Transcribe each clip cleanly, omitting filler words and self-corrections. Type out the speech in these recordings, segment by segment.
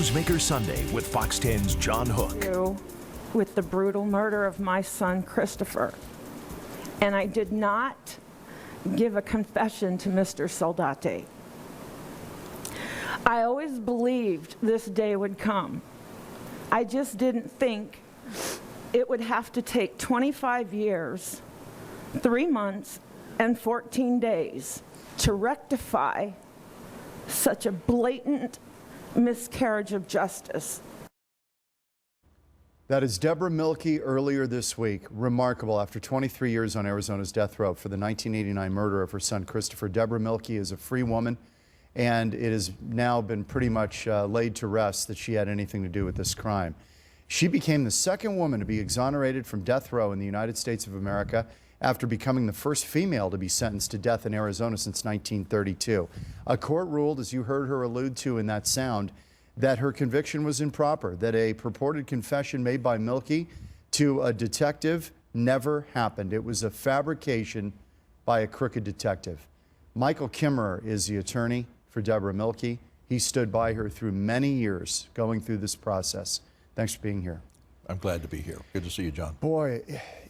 Newsmaker Sunday with Fox 10's John Hook. With the brutal murder of my son, Christopher. And I did not give a confession to Mr. Soldati. I always believed this day would come. I just didn't think it would have to take 25 years, 3 months, and 14 days to rectify such a blatant miscarriage of justice. That is Debra Milke earlier this week. Remarkable. After 23 years on Arizona's death row for the 1989 murder of her son Christopher, Debra Milke is a free woman, and it has now been pretty much laid to rest that she had anything to do with this crime. She became the second woman to be exonerated from death row in the United States of America after becoming the first female to be sentenced to death in Arizona since 1932. A court ruled, as you heard her allude to in that sound, that her conviction was improper, that a purported confession made by Milke to a detective never happened. It was a fabrication by a crooked detective. Michael Kimerer is the attorney for Debra Milke. He stood by her through many years going through this process. Thanks for being here. I'm glad to be here. Good to see you, John. Boy,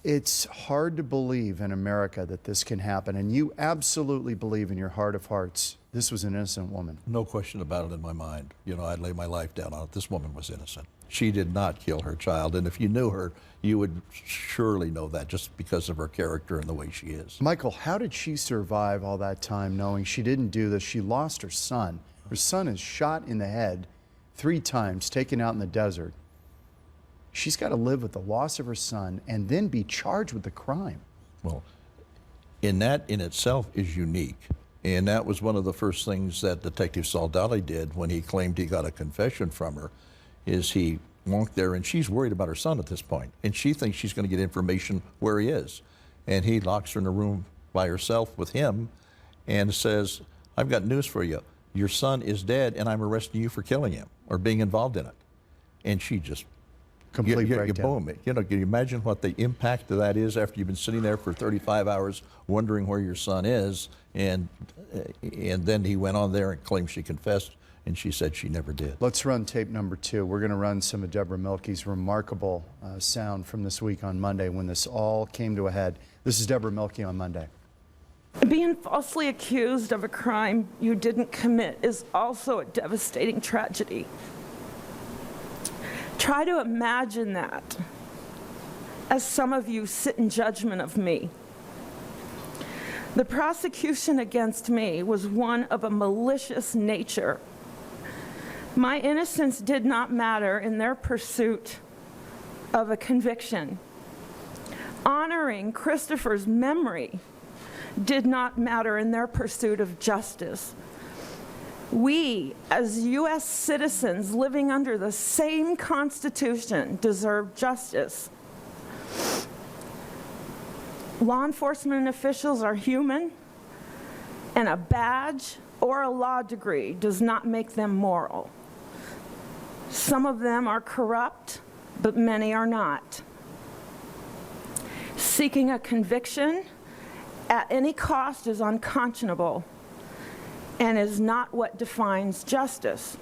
it's hard to believe in America that this can happen, and you absolutely believe in your heart of hearts this was an innocent woman. No question about it in my mind. You know, I'd lay my life down on it. This woman was innocent. She did not kill her child, and if you knew her, you would surely know that just because of her character and the way she is. Michael, how did she survive all that time knowing she didn't do this? She lost her son. Her son is shot in the head 3 times, taken out in the desert. She's got to live with the loss of her son and then be charged with the crime. Well, that in itself is unique. And that was one of the first things that Detective Soldati did when he claimed he got a confession from her, is he walked there, and she's worried about her son at this point, and she thinks she's going to get information where he is. And he locks her in a room by herself with him and says, I've got news for you. Your son is dead, and I'm arresting you for killing him or being involved in it. And she just complete breakdown. Boom. You know, can you imagine what the impact of that is after you've been sitting there for 35 hours wondering where your son is, and then he went on there and claimed she confessed, and she said she never did. Let's run tape number 2. We're going to run some of Debra Milke's remarkable sound from this week on Monday when this all came to a head. This is Debra Milke on Monday. Being falsely accused of a crime you didn't commit is also a devastating tragedy. Try to imagine that as some of you sit in judgment of me. The prosecution against me was one of a malicious nature. My innocence did not matter in their pursuit of a conviction. Honoring Christopher's memory did not matter in their pursuit of justice. We, as U.S. citizens living under the same Constitution, deserve justice. Law enforcement officials are human, and a badge or a law degree does not make them moral. Some of them are corrupt, but many are not. Seeking a conviction at any cost is unconscionable and is not what defines justice.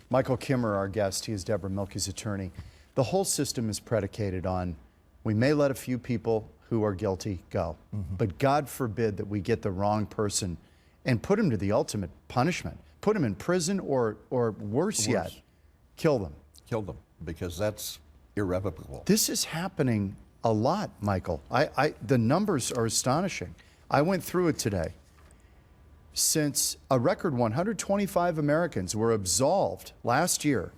Michael Kimerer, our guest, he is Debra Milke's attorney. The whole system is predicated on we may let a few people who are guilty go, but God forbid that we get the wrong person and put him to the ultimate punishment. Put him in prison or worse yet, kill them. Kill them, because that's irrevocable. This is happening a lot, Michael. The numbers are astonishing. I went through it today. Since a record 125 Americans were absolved last year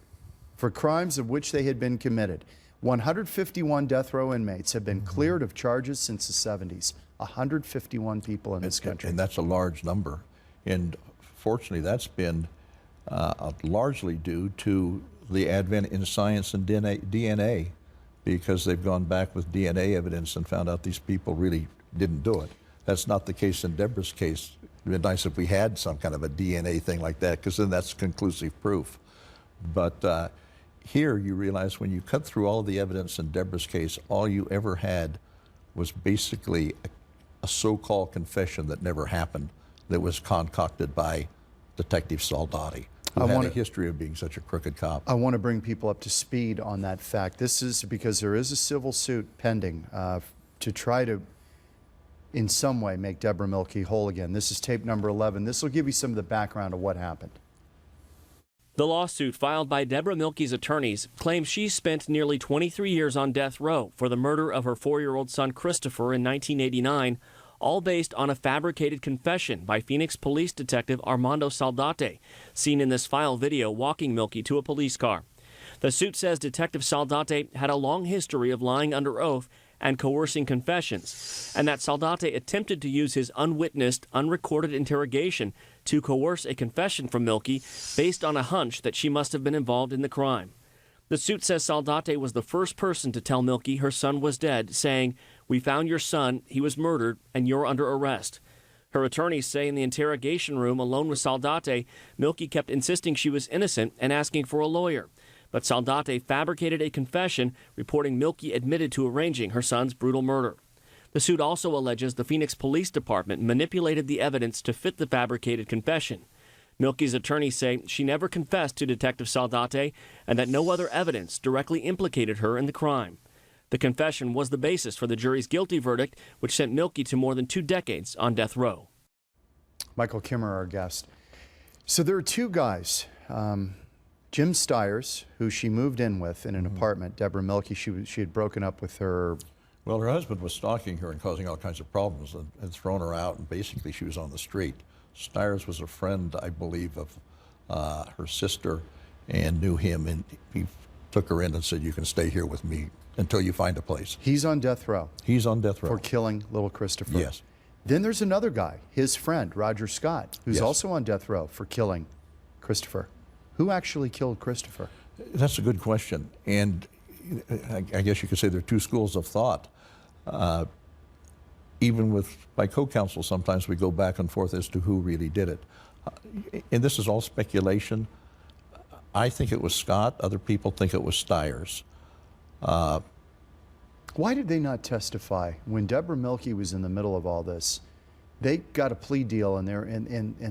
for crimes of which they had been committed, 151 death row inmates have been cleared of charges since the 70s. 151 people in this country. And that's a large number. And fortunately, that's been largely due to the advent in science and DNA, because they've gone back with DNA evidence and found out these people really didn't do it. That's not the case in Debra's case. It would be nice if we had some kind of a DNA thing like that, because then that's conclusive proof. But here you realize when you cut through all of the evidence in Debra's case, all you ever had was basically a so-called confession that never happened, that was concocted by Detective Soldati. who had a history of being such a crooked cop. I want to bring people up to speed on that fact. This is because there is a civil suit pending to try to, in some way, make Debra Milke whole again. This is tape number 11. This will give you some of the background of what happened. The lawsuit filed by Debra Milke's attorneys claims she spent nearly 23 years on death row for the murder of her 4-year-old son Christopher in 1989, all based on a fabricated confession by Phoenix police detective Armando Saldate, seen in this file video walking Milke to a police car. The suit says Detective Saldate had a long history of lying under oath and coercing confessions, and that Saldate attempted to use his unwitnessed, unrecorded interrogation to coerce a confession from Milke based on a hunch that she must have been involved in the crime. The suit says Saldate was the first person to tell Milke her son was dead, saying, "We found your son, he was murdered, and you're under arrest." Her attorneys say in the interrogation room alone with Saldate, Milke kept insisting she was innocent and asking for a lawyer. But Saldate fabricated a confession reporting Milke admitted to arranging her son's brutal murder. The suit also alleges the Phoenix Police Department manipulated the evidence to fit the fabricated confession. Milke's attorneys say she never confessed to Detective Saldate and that no other evidence directly implicated her in the crime. The confession was the basis for the jury's guilty verdict, which sent Milke to more than 2 decades on death row. Michael Kimerer, our guest. So there are two guys. Jim Stiers, who she moved in with in an apartment. Debra Milke, she had broken up with her. Well, her husband was stalking her and causing all kinds of problems and had thrown her out, and basically she was on the street. Stiers was a friend, I believe, of her sister and knew him, and he took her in and said, "You can stay here with me until you find a place." He's on death row. He's on death row. For killing little Christopher. Yes. Then there's another guy, his friend, Roger Scott, who's Yes. also on death row for killing Christopher. Who actually killed Christopher? That's a good question, and I guess you could say there are two schools of thought. Even with my co-counsel, sometimes we go back and forth as to who really did it. And this is all speculation. I think it was Scott. Other people think it was Stiers. Why did they not testify when Debra Milke was in the middle of all this? They got a plea deal and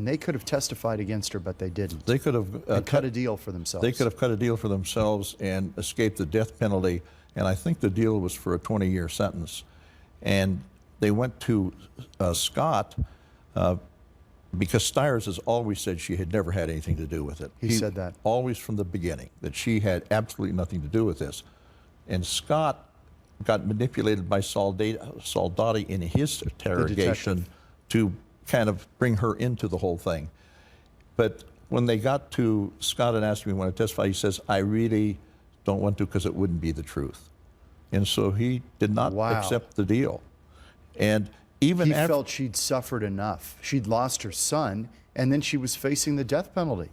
they could have testified against her, but they didn't. They could have cut a deal for themselves. They could have cut a deal for themselves and escaped the death penalty. And I think the deal was for a 20-year sentence. And they went to Scott because Stiers has always said she had never had anything to do with it. He said that. Always from the beginning, that she had absolutely nothing to do with this. And Scott got manipulated by Saldate in his interrogation to kind of bring her into the whole thing. But when they got to Scott and asked him if he wanted to testify, he says, "I really don't want to because it wouldn't be the truth." And so he did not accept the deal. And even he felt she'd suffered enough. She'd lost her son, and then she was facing the death penalty.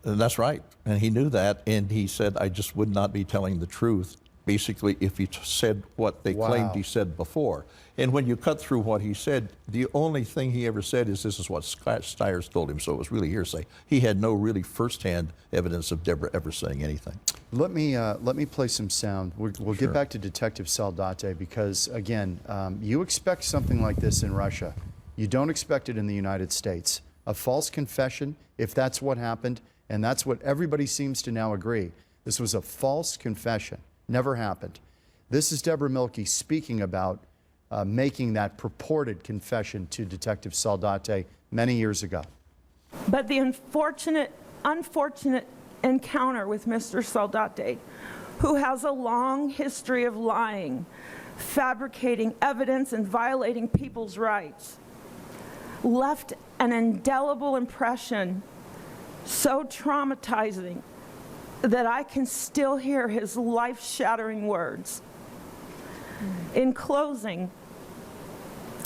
That's right. And he knew that, and he said, "I just would not be telling the truth," basically, if he said what they claimed he said before. And when you cut through what he said, the only thing he ever said is this is what Stiers told him, so it was really hearsay. He had no really firsthand evidence of Debra ever saying anything. Let me play some sound. We'll get back to Detective Saldate because, again, you expect something like this in Russia. You don't expect it in the United States. A false confession, if that's what happened, and that's what everybody seems to now agree. This was a false confession. Never happened. This is Debra Milke speaking about making that purported confession to Detective Saldate many years ago. But the unfortunate encounter with Mr. Saldate, who has a long history of lying, fabricating evidence, and violating people's rights, left an indelible impression so traumatizing that I can still hear his life-shattering words. In closing,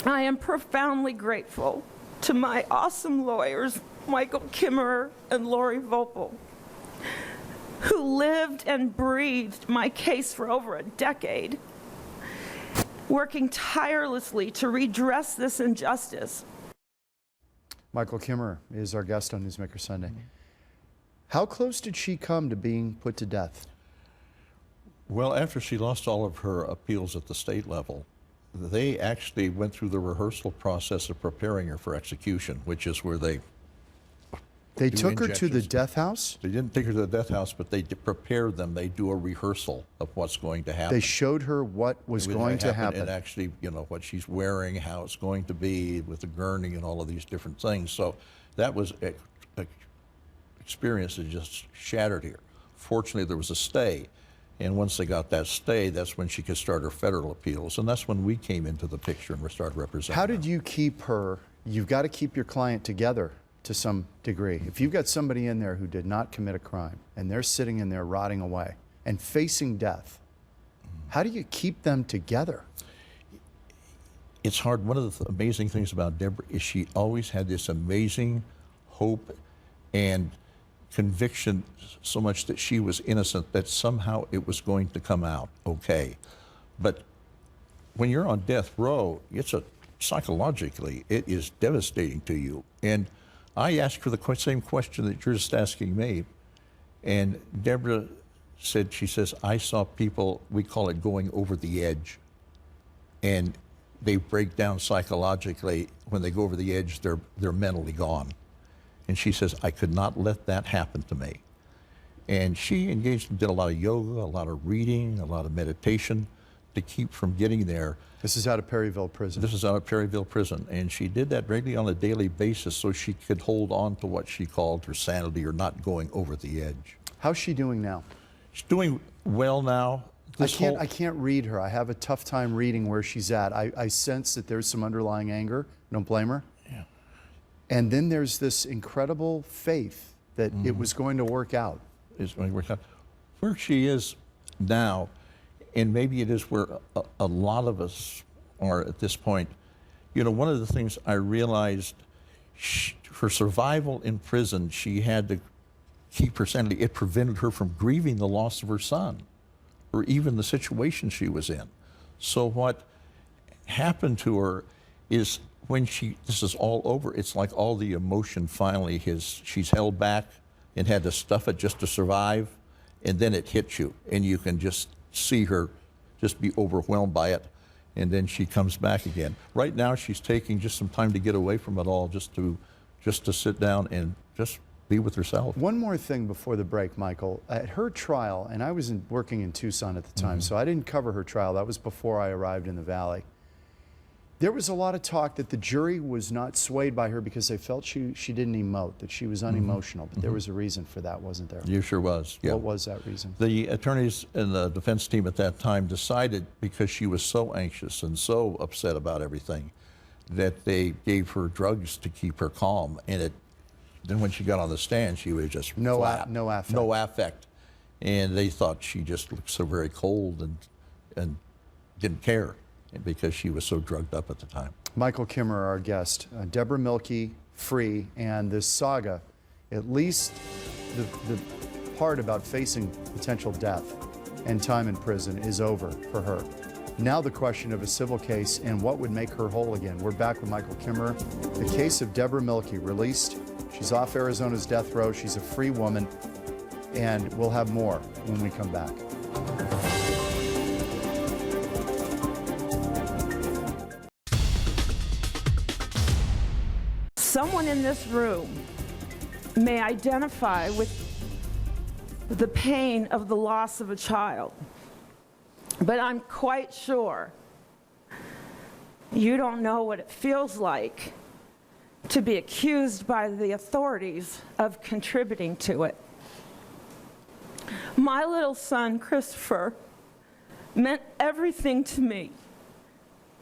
I am profoundly grateful to my awesome lawyers, Michael Kimerer and Lori Vopel, who lived and breathed my case for over a decade, working tirelessly to redress this injustice. Michael Kimerer is our guest on Newsmaker Sunday. How close did she come to being put to death? Well, after she lost all of her appeals at the state level, they actually went through the rehearsal process of preparing her for execution, which is where they They do took her to the injections. death house? They didn't take her to the death house, but they prepared them. They do a rehearsal of what's going to happen. They showed her what was going to happen. And actually, what she's wearing, how it's going to be with the gurney and all of these different things. So that was an experience that just shattered her. Fortunately, there was a stay. And once they got that stay, that's when she could start her federal appeals. And that's when we came into the picture and we started representing How her. did you keep her? You've got to keep your client together to some degree. If you've got somebody in there who did not commit a crime and they're sitting in there rotting away and facing death, how do you keep them together? It's hard. One of the amazing things about Debra is she always had this amazing hope and conviction, so much that she was innocent, that somehow it was going to come out okay. But when you're on death row, psychologically, it is devastating to you. And I asked her the same question that you're just asking me. And Debra said, she says, I saw people, we call it going over the edge. And they break down psychologically. When they go over the edge, they're mentally gone. And she says, I could not let that happen to me. And she engaged and did a lot of yoga, a lot of reading, a lot of meditation to keep from getting there. This is out of Perryville Prison. This is out of Perryville Prison. And she did that regularly on a daily basis so she could hold on to what she called her sanity, or not going over the edge. How's she doing now? She's doing well now. I can't read her. I have a tough time reading where she's at. I sense that there's some underlying anger. Don't blame her. Yeah. And then there's this incredible faith that it was going to work out. Is going to work out. Where she is now, and maybe it is where a lot of us are at this point. One of the things I realized, her survival in prison, she had to keep her sanity. It prevented her from grieving the loss of her son, or even the situation she was in. So what happened to her is, when this is all over, it's like all the emotion finally, she's held back and had to stuff it just to survive, and then it hits you, and you can just see her just be overwhelmed by it, and then she comes back again. Right now, she's taking just some time to get away from it all, just to sit down and just be with herself. One more thing before the break, Michael. At her trial, and I was working in Tucson at the time, so I didn't cover her trial. That was before I arrived in the Valley. There was a lot of talk that the jury was not swayed by her because they felt she didn't emote, that she was unemotional. But there was a reason for that, wasn't there? You sure was, yeah. What was that reason? The attorneys and the defense team at that time decided, because she was so anxious and so upset about everything, that they gave her drugs to keep her calm. And then when she got on the stand, she was just no flat. No affect. No affect. And they thought she just looked so very cold and didn't care, because she was so drugged up at the time. Michael Kimerer, our guest. Debra Milke, free, and this saga, at least the part about facing potential death and time in prison, is over for her. Now the question of a civil case and what would make her whole again. We're back with Michael Kimerer. The case of Debra Milke, released. She's off Arizona's death row. She's a free woman. And we'll have more when we come back. Someone in this room may identify with the pain of the loss of a child, but I'm quite sure you don't know what it feels like to be accused by the authorities of contributing to it. My little son, Christopher, meant everything to me,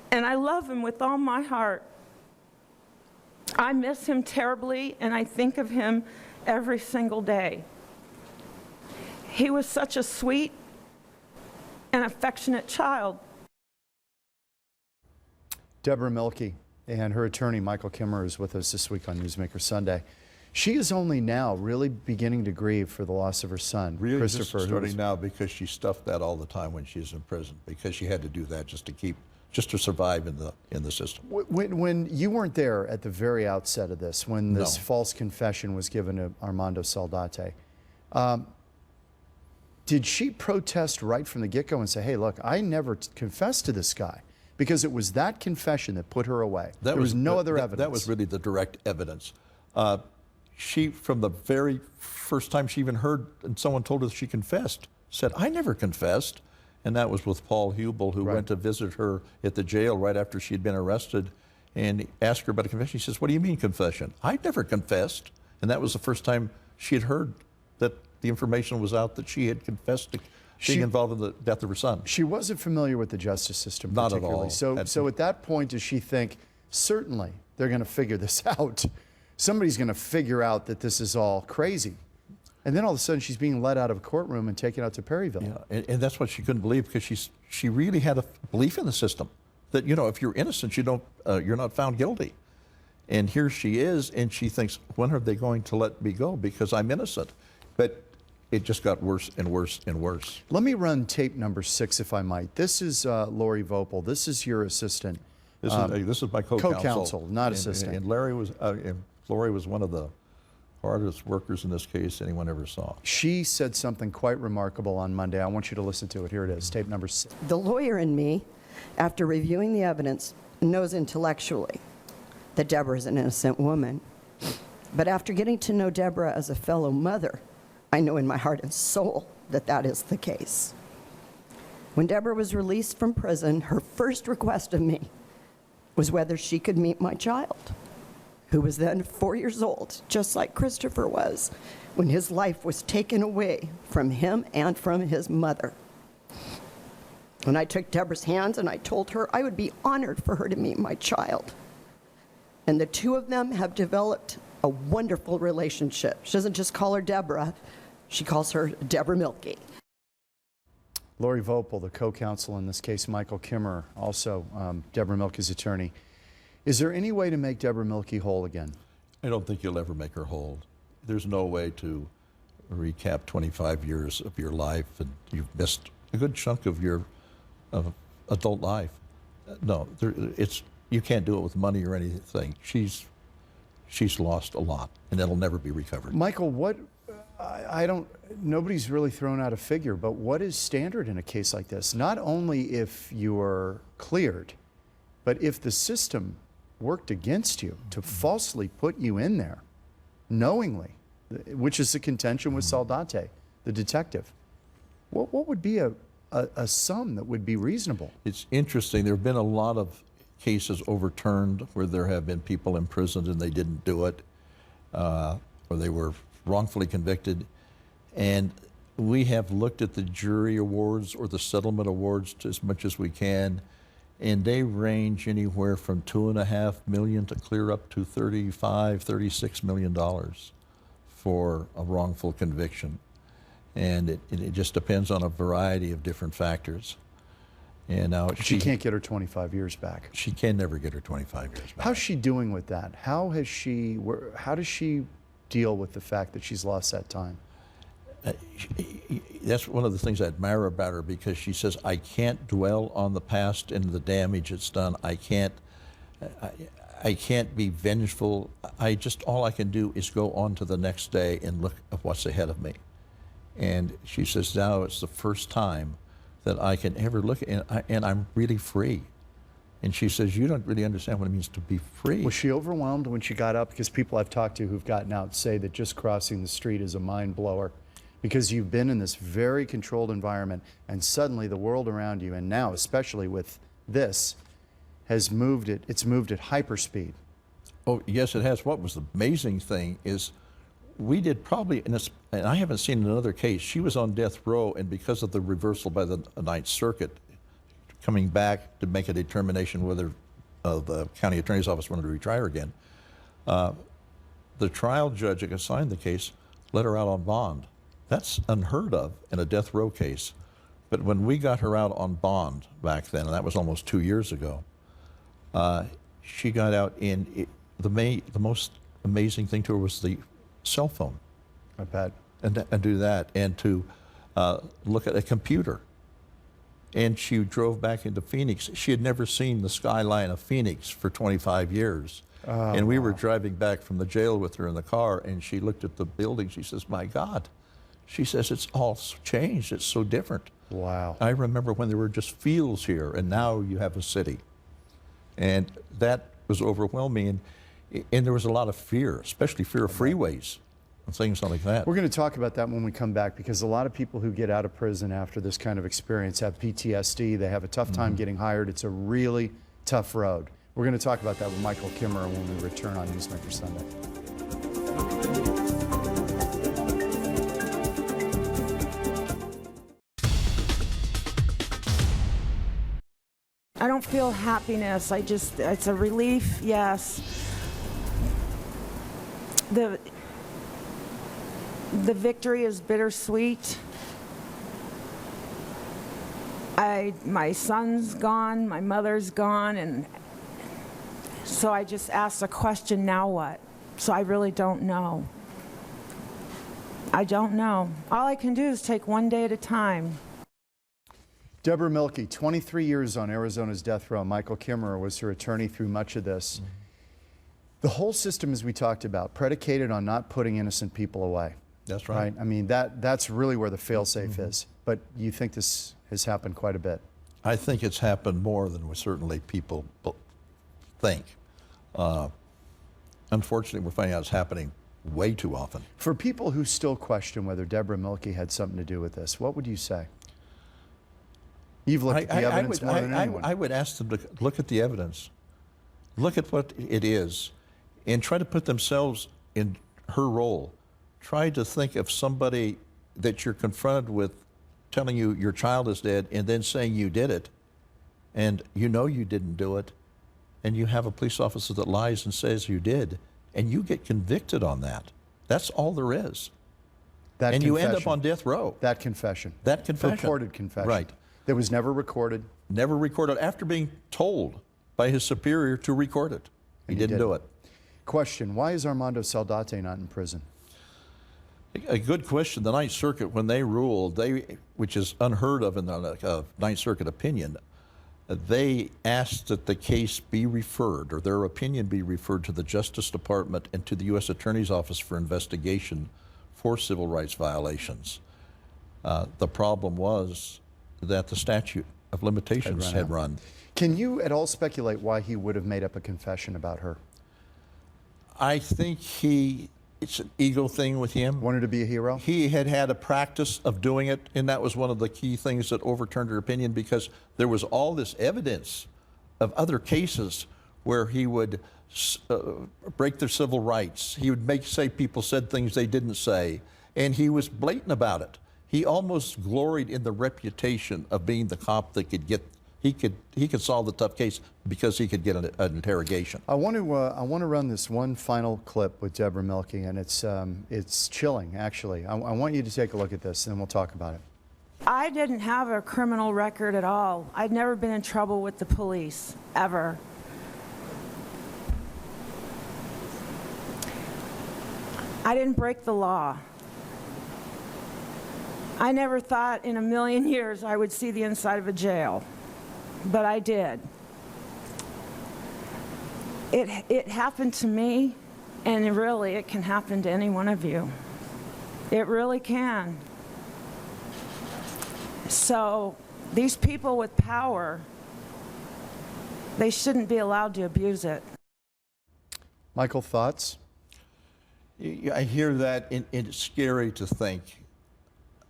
and I love him with all my heart. I miss him terribly, and I think of him every single day. He was such a sweet and affectionate child. Debra Milke and her attorney, Michael Kimerer, is with us this week on Newsmaker Sunday. She is only now really beginning to grieve for the loss of her son, Really Christopher. just starting now, because she stuffed that all the time when she was in prison, because she had to do that just to survive in the system. When you weren't there at the very outset of this, when this false confession was given to Armando Saldate, did she protest right from the get-go and say, hey, look, I never confessed to this guy? Because it was that confession that put her away. There was no other evidence. That was really the direct evidence. she, from the very first time she even heard, and someone told her she confessed, said, I never confessed. And that was with Paul Hubel, who went to visit her at the jail right after she'd been arrested, and asked her about a confession. She says, what do you mean confession? I never confessed. And that was the first time she had heard that the information was out that she had confessed to being involved in the death of her son. She wasn't familiar with the justice system particularly. Not at all. So at that point, does she think, certainly they're going to figure this out. Somebody's going to figure out that this is all crazy. And then all of a sudden she's being led out of a courtroom and taken out to Perryville. Yeah, and that's what she couldn't believe, because she really had a belief in the system that, you know, if you're innocent, you're not found guilty. And here she is, and she thinks, when are they going to let me go because I'm innocent? But it just got worse and worse and worse. Let me run tape number 6, if I might. This is Lori Vopel. This is your assistant. This is my co-counsel. Co-counsel, not assistant. And Lori was one of the hardest workers in this case anyone ever saw. She said something quite remarkable on Monday. I want you to listen to it. Here it is, tape number 6. The lawyer in me, after reviewing the evidence, knows intellectually that Debra is an innocent woman. But after getting to know Debra as a fellow mother, I know in my heart and soul that that is the case. When Debra was released from prison, her first request of me was whether she could meet my child, who was then 4 years old, just like Christopher was, when his life was taken away from him and from his mother. When I took Debra's hands and I told her I would be honored for her to meet my child. And the two of them have developed a wonderful relationship. She doesn't just call her Debra, she calls her Debra Milke. Lori Vopel, the co-counsel in this case, Michael Kimerer, also Debra Milke's attorney. Is there any way to make Debra Milke whole again? I don't think you'll ever make her whole. There's no way to recap 25 years of your life, and you've missed a good chunk of your adult life. No, you can't do it with money or anything. She's lost a lot, and it'll never be recovered. Michael, nobody's really thrown out a figure, but what is standard in a case like this? Not only if you're cleared, but if the system worked against you to falsely put you in there, knowingly, which is the contention with Saldate, the detective. What would be a sum that would be reasonable? It's interesting. There have been a lot of cases overturned where there have been people imprisoned and they didn't do it, or they were wrongfully convicted. And we have looked at the jury awards or the settlement awards as much as we can, and they range anywhere from $2.5 million to clear up to $35, $36 million for a wrongful conviction. And it just depends on a variety of different factors. And now she can't get her 25 years back. She can never get her 25 years back. How's she doing with that? How does she deal with the fact that she's lost that time? That's one of the things I admire about her, because she says, I can't dwell on the past and the damage it's done. I can't be vengeful. All I can do is go on to the next day and look at what's ahead of me. And she says, now it's the first time that I can ever look at, and I'm really free. And she says, you don't really understand what it means to be free. Was she overwhelmed when she got up? Because people I've talked to who've gotten out say that just crossing the street is a mind blower, because you've been in this very controlled environment, and suddenly the world around you, and now especially with this, has moved at hyperspeed. Oh, yes, it has. What was the amazing thing is we did probably, and I haven't seen another case, she was on death row, and because of the reversal by the Ninth Circuit, coming back to make a determination whether the county attorney's office wanted to retry her again, the trial judge that assigned the case let her out on bond. That's unheard of in a death row case. But when we got her out on bond back then, and that was almost 2 years ago, she got out in, the most amazing thing to her was the cell phone. I bet. And do that, and to look at a computer. And she drove back into Phoenix. She had never seen the skyline of Phoenix for 25 years. And we were driving back from the jail with her in the car, and she looked at the building. She says, my God. She says, it's all changed. It's so different. Wow. I remember when there were just fields here, and now you have a city. And that was overwhelming. And And there was a lot of fear, especially fear of freeways and things like that. We're going to talk about that when we come back, because a lot of people who get out of prison after this kind of experience have PTSD. They have a tough time getting hired. It's a really tough road. We're going to talk about that with Michael Kimerer when we return on Newsmaker Sunday. I don't feel happiness. It's a relief, yes. The victory is bittersweet. My son's gone, my mother's gone, and so I just asked the question, now what? So I really don't know. I don't know. All I can do is take one day at a time. Debra Milke, 23 years on Arizona's death row. Michael Kimerer was her attorney through much of this. The whole system, as we talked about, predicated on not putting innocent people away. That's right. I mean, that's really where the fail-safe is. But you think this has happened quite a bit? I think it's happened more than certainly people think. Unfortunately, we're finding out it's happening way too often. For people who still question whether Debra Milke had something to do with this, what would you say? You've looked at the evidence more than anyone. I would ask them to look at the evidence, look at what it is, and try to put themselves in her role. Try to think of somebody that you're confronted with telling you your child is dead and then saying you did it, and you know you didn't do it, and you have a police officer that lies and says you did, and you get convicted on that. That's all there is. That and confession, you end up on death row. That confession. That confession. Purported confession. Right. That was never recorded. Never recorded after being told by his superior to record it. He didn't do it. Question, why is Armando Saldate not in prison? A good question. The Ninth Circuit, when they ruled, which is unheard of in the Ninth Circuit opinion, they asked that the case be referred, or their opinion be referred, to the Justice Department and to the U.S. Attorney's Office for investigation for civil rights violations. The problem was that the statute of limitations had run. Can you at all speculate why he would have made up a confession about her? I think it's an ego thing with him. Wanted to be a hero? He had had a practice of doing it, and that was one of the key things that overturned her opinion, because there was all this evidence of other cases where he would break their civil rights. He would say people said things they didn't say, and he was blatant about it. He almost gloried in the reputation of being the cop that could he could solve the tough case because he could get an interrogation. I want to run this one final clip with Debra Milke, and it's chilling, actually. I want you to take a look at this, and then we'll talk about it. I didn't have a criminal record at all. I'd never been in trouble with the police, ever. I didn't break the law. I never thought in a million years I would see the inside of a jail, but I did. It happened to me, and really it can happen to any one of you. It really can. So these people with power, they shouldn't be allowed to abuse it. Michael, thoughts? I hear that, and it's scary to think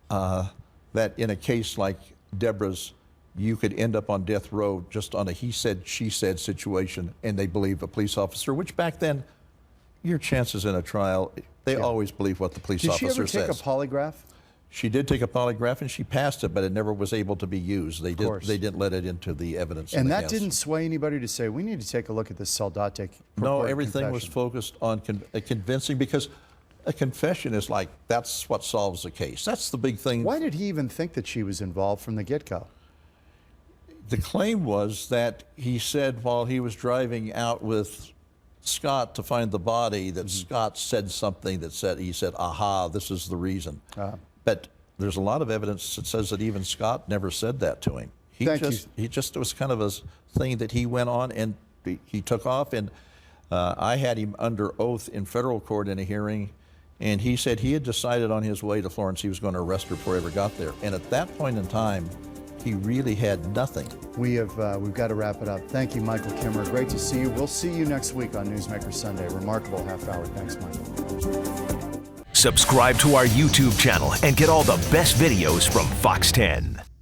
that in a case like Debra's, you could end up on death row just on a he said, she said situation, and they believe a police officer, which back then, your chances in a trial, they always believe what the police officer says. Did she ever take a polygraph? She did take a polygraph, and she passed it, but it never was able to be used. They didn't let it into the evidence. And that didn't sway anybody to say, we need to take a look at this Saldate. No, everything was focused on convincing, because a confession is like, that's what solves the case. That's the big thing. Why did he even think that she was involved from the get-go? The claim was that he said while he was driving out with Scott to find the body that Scott said something that he said, aha, this is the reason. But there's a lot of evidence that says that even Scott never said that to him. It was kind of a thing that he went on and he took off, and I had him under oath in federal court in a hearing, and he said he had decided on his way to Florence he was going to arrest her before he ever got there. And at that point in time, he really had nothing. We've got to wrap it up. Thank you, Michael Kimerer. Great to see you. We'll see you next week on Newsmaker Sunday. Remarkable half hour. Thanks, Michael. Subscribe to our YouTube channel and get all the best videos from Fox 10.